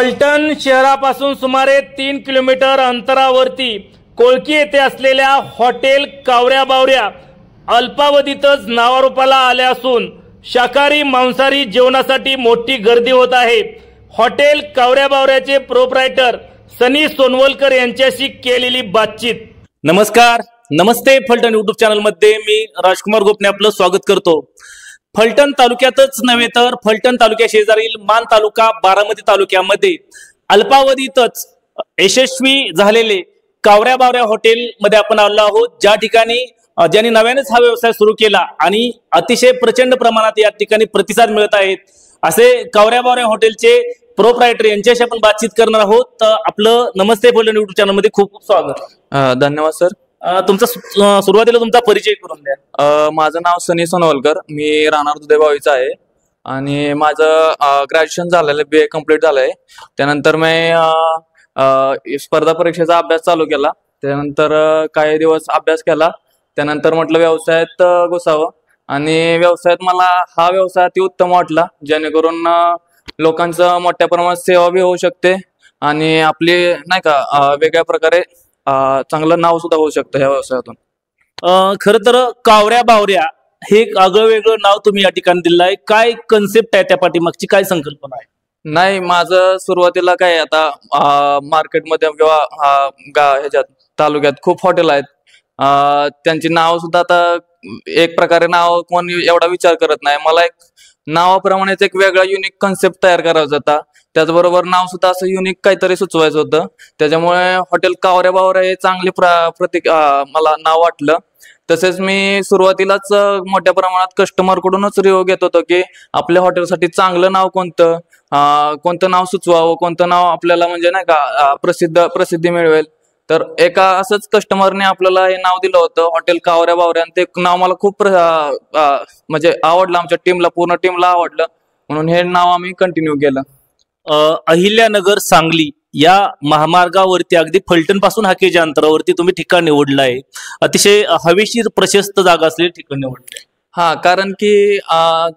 फलटण शहरापासून सुमारे 3 किलोमीटर अंतरावरती कोळकी येथे असलेल्या हॉटेल कावऱ्या बावऱ्या अल्पावधीतच नावारूपाला आले असून शाकाहारी मांसाहारी जेवणासाठी मोठी गर्दी होत आहे। हॉटेल कावऱ्या बावऱ्याचे प्रोप्रायटर सनी सोनवलकर यांच्याशी केलेली बातचीत। नमस्कार, नमस्ते फलटण यूट्यूब चॅनल मध्ये मी राजकुमार गोपने आपलं स्वागत करतो। फलटण तालुक्यातच नव्हे तर फलटण तालुक्या शेजारील मान तालुका बारामती तालुक्यामध्ये अल्पावधीतच यशस्वी झालेले कावऱ्या बावऱ्या हॉटेल मध्ये आपण आलो आहोत, ज्या ठिकाणी ज्यांनी नव्यानेच हा व्यवसाय सुरू केला आणि अतिशय प्रचंड प्रमाणात या ठिकाणी प्रतिसाद मिळत आहेत असे कावऱ्या बावऱ्या हॉटेलचे प्रोप्रायटर यांच्याशी आपण बातचीत करणार आहोत। तर आपलं नमस्ते फलटण यूट्यूब चॅनल मध्ये खूप खूप स्वागत। धन्यवाद सर। तुमचा सुरुवातीला तुमचा परिचय करून द्या। माझं नाव सनी सोनवलकर, मी राहणार दुधेबावीचा आहे आणि माझं ग्रॅज्युएशन झालेलं, BA कम्प्लीट झालंय। त्यानंतर मी स्पर्धा परीक्षेचा अभ्यास चालू केला। त्यानंतर काही दिवस अभ्यास केला, त्यानंतर म्हटलं व्यवसायात घुसावं आणि व्यवसायात मला हा व्यवसाय अति उत्तम वाटला, जेणेकरून लोकांचं मोठ्या प्रमाणात सेवा बी होऊ शकते आणि आपली नाही का वेगळ्या प्रकारे चांगलं नाव सुद्धा होऊ शकतं या व्यवसायातून। खर तर कावऱ्या बावऱ्या हे एक आगळं वेगळं नाव तुम्ही या ठिकाणी दिलं आहे, काय कन्सेप्ट आहे त्या पाठीमागची, काय संकल्पना आहे? नाही, माझं सुरुवातीला काय आता मार्केटमध्ये किंवा ह्याच्यात तालुक्यात खूप हॉटेल आहेत, त्यांची नाव सुद्धा आता एक प्रकारे नाव कोण एवढा विचार करत नाही। मला एक नावाप्रमाणेच एक वेगळा युनिक कन्सेप्ट तयार करायचा होता, त्याचबरोबर नाव सुद्धा असं युनिक काहीतरी सुचवायचं होतं। त्याच्यामुळे हॉटेल कावऱ्या बावऱ्या हे चांगले प्रतीक मला नाव वाटलं। तसेच मी सुरुवातीलाच मोठ्या प्रमाणात कस्टमर कडूनच रिव्ह्यू घेत होतो की आपल्या हॉटेलसाठी चांगलं नाव कोणतं, कोणतं नाव सुचवावं, कोणतं नाव आपल्याला म्हणजे नाही का प्रसिद्धी मिळवेल। तर एका असंच कस्टमरने आपल्याला हे नाव दिलं होतं हॉटेल कावऱ्या बावऱ्या, ते नाव मला खूप म्हणजे आवडलं, आमच्या टीमला पूर्ण टीमला आवडलं, म्हणून हे नाव आम्ही कंटिन्यू केलं। अहिल्यानगर सांगली या महामार्गावरती अगदी फलटण पासून हाकेच्या अंतरावरती तुम्ही ठिकाण निवडलं आहे, अतिशय हवेशीर प्रशस्त जागा असलेली ठिकाण निवडलं। हा, कारण की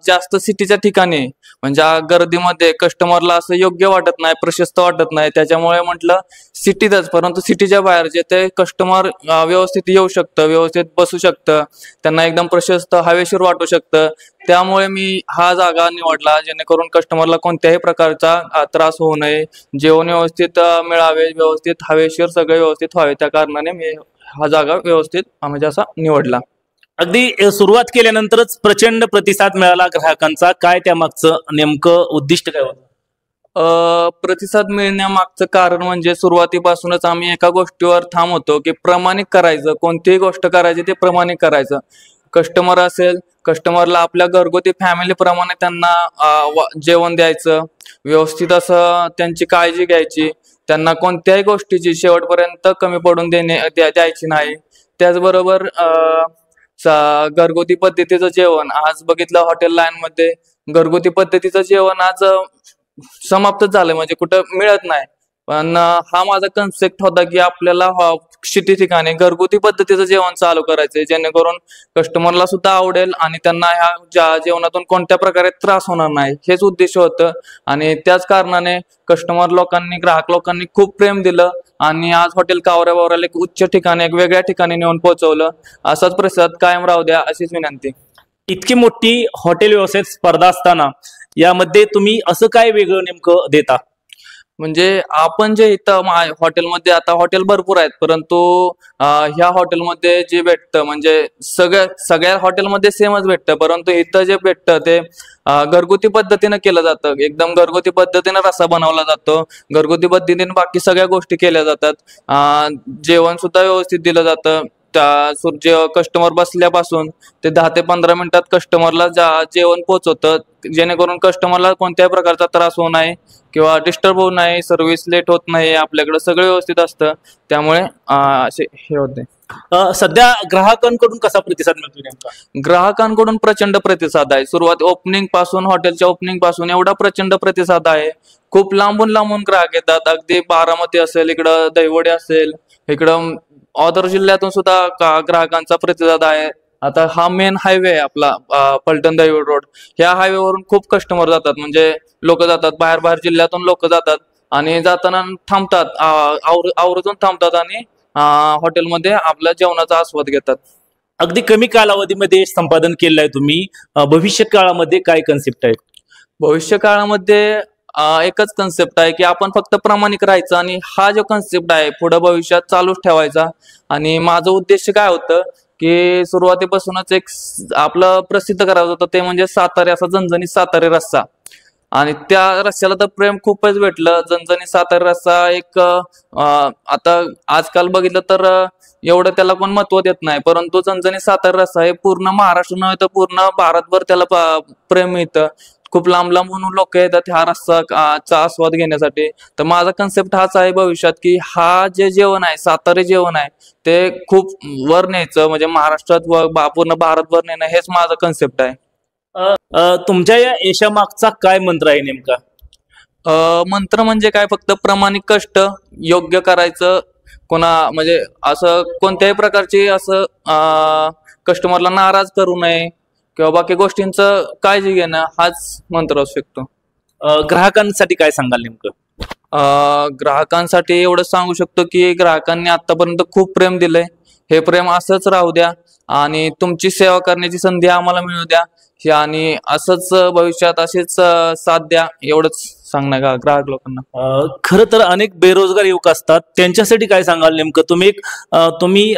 जास्त सिटीच्या ठिकाणी म्हणजे गर्दीमध्ये कस्टमरला असं योग्य वाटत नाही, प्रशस्त वाटत नाही, त्याच्यामुळे म्हटलं सिटीतच, परंतु सिटीच्या बाहेर जे ते कस्टमर व्यवस्थित येऊ शकतं, व्यवस्थित बसू शकतं, त्यांना एकदम प्रशस्त हवेशीर वाटू शकतं, त्यामुळे मी हा जागा निवडला, जेणेकरून कस्टमरला कोणत्याही प्रकारचा त्रास होऊ नये, जेवण व्यवस्थित मिळावे, व्यवस्थित हवेशीर सगळे व्यवस्थित व्हावे, त्या कारणाने मी हा जागा व्यवस्थित म्हणजे असा निवडला। अगदी सुरुवात केल्यानंतरच प्रचंड प्रतिसाद मिळाला ग्राहकांचा, काय त्यामागचं नेमकं उद्दिष्ट काय होतं? प्रतिसाद मिळण्यामागचं कारण म्हणजे सुरुवातीपासूनच आम्ही एका गोष्टीवर ठाम होतो की प्रामाणिक करायचं, कोणतीही गोष्ट करायची ते प्रामाणिक करायचं। कस्टमर असेल, कस्टमरला आपल्या घरगुती फॅमिली प्रमाणे त्यांना जेवण द्यायचं, व्यवस्थित असं त्यांची काळजी घ्यायची, त्यांना कोणत्याही गोष्टीची शेवटपर्यंत कमी पडून द्यायची नाही। त्याचबरोबर घरगुती पद्धतीचं जेवण, आज बघितलं हॉटेल लाईन मध्ये घरगुती पद्धतीचं जेवण आज समाप्त झालं, म्हणजे कुठं मिळत नाही, पण हा माझा कन्सेप्ट होता की आपल्याला सिटी ठिकाणी घरगुती पद्धतीचं जेवण चालू करायचंय, जेणेकरून कस्टमरला सुद्धा आवडेल आणि त्यांना ह्या जेवणातून कोणत्या प्रकारे त्रास होणार नाही, हेच उद्देश होतं। आणि त्याच कारणाने कस्टमर लोकांनी, ग्राहक लोकांनी खूप प्रेम दिलं आणि आज हॉटेल कावऱ्या बावऱ्याला एक उच्च ठिकाणी, एक वेगळ्या ठिकाणी नेऊन पोहोचवलं। असाच प्रतिसाद कायम राहू द्या अशीच विनंती। इतकी मोठी हॉटेल व्यवसायात स्पर्धा असताना यामध्ये तुम्ही असं काय वेगळं नेमकं देता? म्हणजे आपण जे इथं हॉटेलमध्ये, आता हॉटेल भरपूर आहेत, परंतु ह्या हॉटेलमध्ये जे भेटतं म्हणजे सगळ्या हॉटेलमध्ये सेमच भेटतं, परंतु इथं जे भेटतं ते घरगुती पद्धतीने केलं जातं, एकदम घरगुती पद्धतीने रस्सा बनवला जातो, घरगुती पद्धतीने बाकी सगळ्या गोष्टी केल्या जातात, जेवण सुद्धा व्यवस्थित दिलं जातं। जे कस्टमर बसल्यापासून ते 10 ते 15 मिनिटात कस्टमरला जेवण पोहोचवतं, जेणेकरून कस्टमरला कोणत्याही प्रकारचा त्रास होऊ नये किंवा डिस्टर्ब होऊ नये, सर्व्हिस लेट होत नाही, आपल्याकडे सगळं व्यवस्थित असतं, त्यामुळे असे हे होते। सध्या ग्राहकांकडून कसा प्रतिसाद मिळतो नेमका? ग्राहकांकडून प्रचंड प्रतिसाद आहे, सुरुवात ओपनिंग पासून, हॉटेलच्या ओपनिंग पासून एवढा प्रचंड प्रतिसाद आहे, खूप लांबून लांबून ग्राहक येतात, अगदी बारामती असेल, इकडं दहिवडे असेल, इकडं ऑदर जिल्ह्यातून सुद्धा ग्राहकांचा प्रतिसाद आहे। आता हा मेन हायवे आहे आपला फलटण दहिवड रोड, ह्या हायवेवरून खूप कस्टमर जातात, म्हणजे लोक जातात, बाहेर जिल्ह्यातून लोक जातात, आणि जाताना थांबतात, आवर्जून थांबतात आणि हॉटेलमध्ये आपल्या जेवणाचा आस्वाद घेतात. अगदी कमी कालावधीमध्ये संपादन केलं आहे तुम्ही. भविष्य काळामध्ये काय कन्सेप्ट आहे? भविष्य काळामध्ये एकच कन्सेप्ट आहे की आपण फक्त प्रामाणिक राहायचं आणि हा जो कन्सेप्ट आहे पुढे भविष्यात चालूच ठेवायचा. आणि माझं उद्देश काय होतं की सुरुवातीपासूनच एक आपलं प्रसिद्ध करायचं होतं, ते म्हणजे सातारी असा झणझणीत सातारी रस्सा. आणि त्या रस्स्याला तर प्रेम खूपच भेटलं. झणझणीत सातारी रस्सा एक आता आजकाल बघितलं तर एवढं त्याला कोण महत्व देत नाही, परंतु झणझणीत सातारी रस्सा हे पूर्ण महाराष्ट्र नव्हे तर पूर्ण भारतभर त्याला प्रेम मिळतं. खूप लांब लांबून लोक येतात हा रस्सा चा आस्वाद घेण्यासाठी. तर माझा कन्सेप्ट हाच आहे भविष्यात की हा जे जेवण आहे, सातारी जेवण आहे, ते खूप वर न्यायचं, म्हणजे महाराष्ट्रात पूर्ण भारतभर नेणं, हेच माझं कन्सेप्ट आहे. तुमच्या या यशामागचा काय मंत्र आहे नेमका? मंत्र म्हणजे काय, फक्त प्रामाणिक कष्ट, योग्य करायचं, म्हणजे असं कोणत्याही प्रकारची असं कस्टमरला नाराज करू नये किंवा बाकी गोष्टींचं काळजी घेणं, हाच मंत्र असू शकतो. ग्राहकांसाठी काय सांगाल नेमकं? ग्राहकांसाठी एवढं सांगू शकतो की ग्राहकांनी आतापर्यंत खूप प्रेम दिलंय, हे प्रेम असंच राहू द्या आणि तुमची सेवा करण्याची संधी आम्हाला मिळू द्या, आणि असंच भविष्यात असेच साथ द्या, एवढंच सांगणं का ग्राहक लोकांना. खरं तर अनेक बेरोजगार युवक असतात, त्यांच्यासाठी काय सांगाल नेमकं? तुम्ही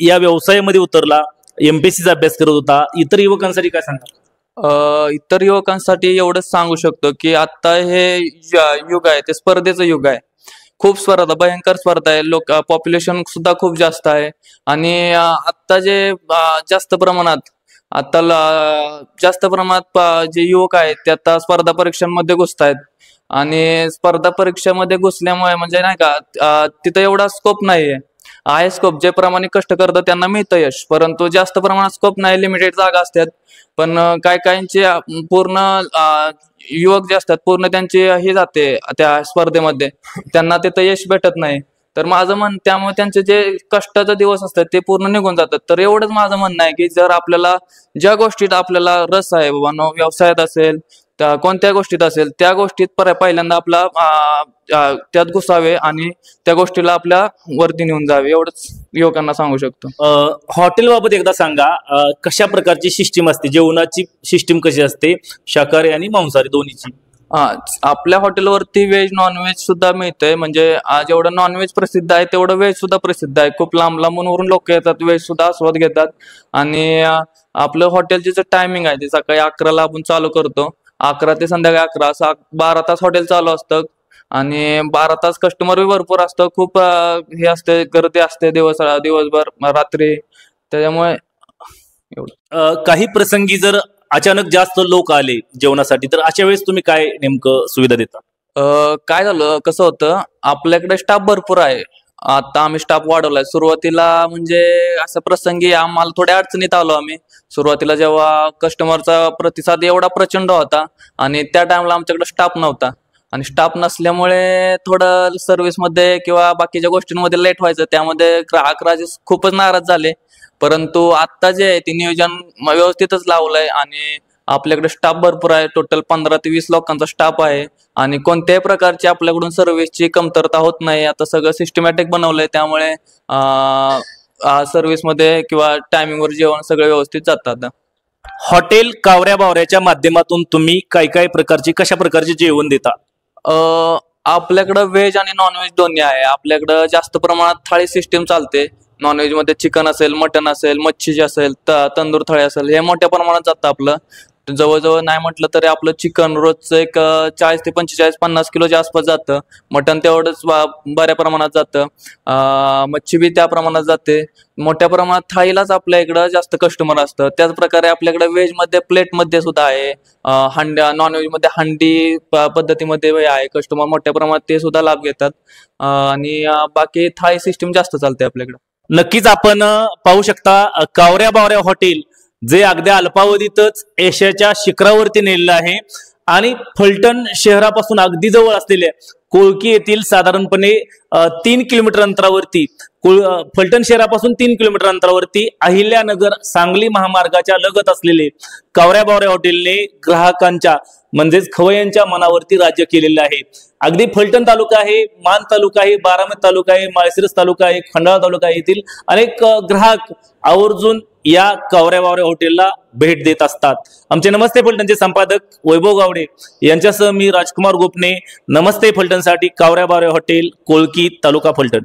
या व्यवसायामध्ये उतरला, MPSCचा अभ्यास करत होता, इतर युवकांसाठी काय सांगाल? इतर युवकांसाठी एवढंच सांगू शकतो की आता हे युग आहे ते स्पर्धेचं युग आहे. खूप स्पर्धा, भयंकर स्पर्धा आहे, पॉप्युलेशन सुद्धा खूप जास्त आहे. आणि आता जे जास्त प्रमाणात जे युवक आहेत ते आता स्पर्धा परीक्षांमध्ये घुसतायत. आणि स्पर्धा परीक्षेमध्ये घुसल्यामुळे म्हणजे नाही का तिथं एवढा स्कोप नाहीये. आहे स्कोप, जे प्रामाणिक कष्ट करतात त्यांना मिळतं यश, परंतु जास्त प्रमाणात स्कोप नाही, लिमिटेड जागा असतात. पण काहींचे पूर्ण युवक जे असतात पूर्ण त्यांची हे जाते त्या स्पर्धेमध्ये, त्यांना तिथं यश भेटत नाही. तर माझं त्यामुळे त्यांचे जे कष्टाचे दिवस असतात ते पूर्ण निघून जातात. तर एवढंच माझं म्हणणं आहे की जर आपल्याला ज्या गोष्टीत आपल्याला रस आहे बाबा, व्यवसायात असेल, कोणत्या गोष्टीत असेल, त्या गोष्टीत पहिल्यांदा आपला त्यात घुसावे आणि त्या गोष्टीला आपल्या वरती नेऊन जावे, एवढंच युवकांना सांगू शकतो. हॉटेल बाबत एकदा सांगा, कशा प्रकारची सिस्टीम असते, जेवणाची सिस्टीम कशी असते, शाकाहारी आणि मांसाहारी दोन्हीची? आपल्या हॉटेलवरती व्हेज नॉनव्हेज सुद्धा मिळतंय. म्हणजे जेवढं नॉनव्हेज प्रसिद्ध आहे तेवढं व्हेज सुद्धा प्रसिद्ध आहे. खूप लांब लांबून लोक येतात, व्हेज सुद्धा आस्वाद घेतात. आणि आपलं हॉटेलचे जे टायमिंग आहे ते सकाळी 11ला आपण चालू करतो, 11 ते संध्याकाळी 11, असं 12 तास हॉटेल चालू असतं. आणि 12 तास कस्टमर भरपूर असतं, खूप हे असते, गर्दी असते दिवसभर रात्री. त्याच्यामुळे एवढं. काही प्रसंगी जर अचानक जास्त लोक आले जेवणासाठी, तर अशा वेळेस तुम्ही काय नेमकं सुविधा देता? काय झालं, कसं होतं, आपल्याकडे स्टाफ भरपूर आहे. आता आम्ही स्टाफ वाढवलाय. सुरुवातीला म्हणजे असं प्रसंगी आम्हाला थोड्या अडचणीत आलो आम्ही. सुरुवातीला जेव्हा कस्टमरचा प्रतिसाद एवढा प्रचंड होता आणि त्या टाइमला आमच्याकडे स्टाफ नव्हता, आणि स्टाफ नसल्यामुळे थोडं सर्व्हिसमध्ये किंवा बाकीच्या गोष्टींमध्ये लेट व्हायचं. त्यामध्ये ग्राहक राजे खूपच नाराज झाले. परंतु आता जे आहे ते नियोजन व्यवस्थितच लावलंय आणि आपल्याकडे स्टाफ भरपूर आहे. टोटल 15 ते 20 लोकांचा स्टाफ आहे आणि कोणत्याही प्रकारची आपल्याकडून सर्व्हिसची कमतरता होत नाही. आता सगळं सिस्टमॅटिक बनवलंय, त्यामुळे सर्व्हिसमध्ये किंवा टायमिंगवर जेवण सगळं व्यवस्थित जातात. हॉटेल कावऱ्या बावऱ्याच्या माध्यमातून तुम्ही कशा प्रकारचे जेवण देता? आपल्याकडं व्हेज आणि नॉनव्हेज दोन्ही आहे. आपल्याकडं जास्त प्रमाणात थाळी सिस्टीम चालते. नॉनव्हेज मध्ये चिकन असेल, मटन असेल, मच्छी असेल, तंदूर थाळी असेल, हे मोठ्या प्रमाणात जातं. आपलं जवळजवळ नाही म्हटलं तरी आपलं चिकन रोजचं एक 40 ते 45-50 किलोच्या आसपास जातं. मटन तेवढंच बऱ्या प्रमाणात जातं. मच्छी बी त्या प्रमाणात जाते. मोठ्या प्रमाणात थाळीलाच आपल्या इकडं जास्त कस्टमर असतं. त्याच प्रकारे आपल्याकडे व्हेज मध्ये प्लेटमध्ये सुद्धा आहे, नॉनव्हेज मध्ये हंडी पद्धतीमध्ये आहे. कस्टमर मोठ्या प्रमाणात ते सुद्धा लाभ घेतात. आणि बाकी थाळी सिस्टीम जास्त चालते आपल्याकडे. नक्कीच आपण पाहू शकता, कावऱ्या बावऱ्या हॉटेल जे अगदी अल्पावधीतच यशाच्या शिखरावरती नेलेलं आहे आणि फलटण शहरापासून अगदी जवळ असलेल्या कोळकी येथील साधारणपणे 3 किलोमीटर अंतरावरती, फलटण शहरापासून 3 किलोमीटर अंतरावरती अहिल्यानगर सांगली महामार्गाच्या लगत असलेले कावऱ्या बावऱ्या हॉटेलने ग्राहकांच्या म्हणजेच खवय्यांच्या मनावरती राज्य केलेलं आहे। अगदी फलटण तालुका आहे, मान तालुका आहे, बारामती तालुका आहे, माळशिरस तालुका आहे, खंडाळा तालुका आहे, येथील अनेक ग्राहक आवर्जून या कावऱ्या बावऱ्या हॉटेलला भेट देत असतात। आमचे नमस्ते फलटणचे संपादक वैभव गावडे यांच्यासह मी राजकुमार गोपने, नमस्ते फलटणसाठी कावऱ्या बावऱ्या हॉटेल, कोळकी, तालुका फलटण।